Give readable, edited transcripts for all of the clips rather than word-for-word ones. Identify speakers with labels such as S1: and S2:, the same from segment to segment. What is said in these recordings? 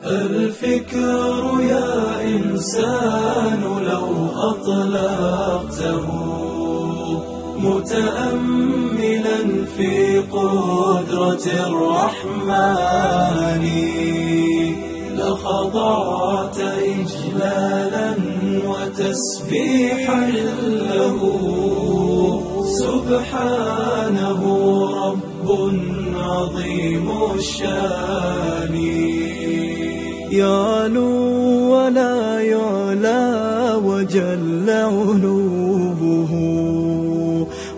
S1: الفكر يا إنسان لو أطلقته متأملا في قدرة الرحمن لخضعت إجلالا وتسبيحا له سبحانه رب عظيم الشان يعلو ولا يعلى وجل علوه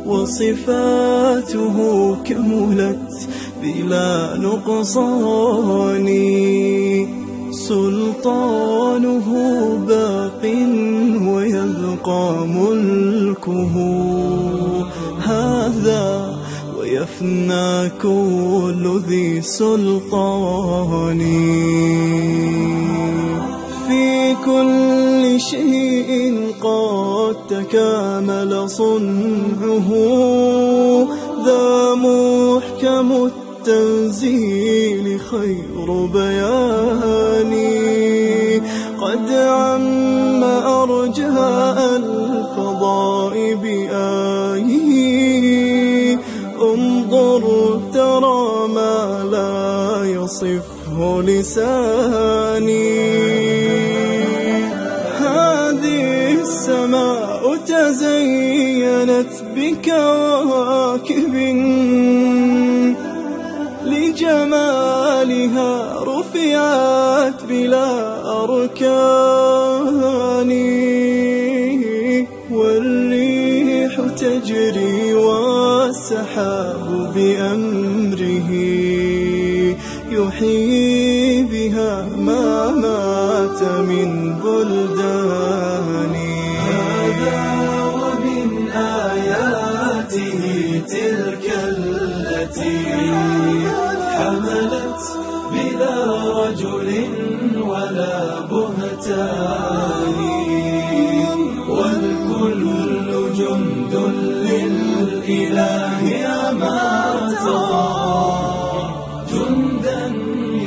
S1: وصفاته كملت بلا نقصان سلطانه باق ويبقى ملكه هذا ويفنى كل ذي سلطان في كل شيء قد تكامل صنعه ذا محكم التنزيل خير بيان قد عم أرجاء الفضاء بآيه انظر ترى ما لا يصفه لساني هذه السماء تزينت بكواكب لجمالها رفعت بلا أركان والريح تجري والسحاب بأمره يحيي بها ما مات من بلدان هذا ومن آياته تلك التي حملت بلا رجل ولا بهتان والكل جند للإله أما ترى جندا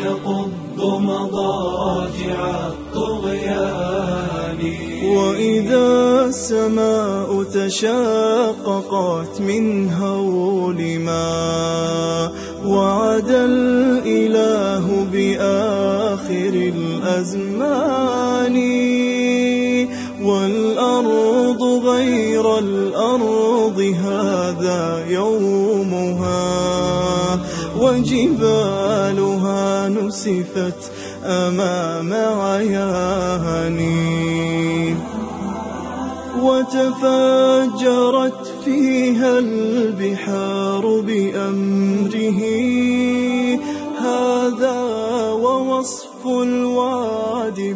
S1: يقض مضاجع الطغيان وإذا السماء تشققت من هول ما وعد الإله بآخر الأزمان والأرض غير الأرض هذا يومها وجبالها نسفت أمام عياني وتفجرت فيها البحار بأمره هذا ووصف الوعد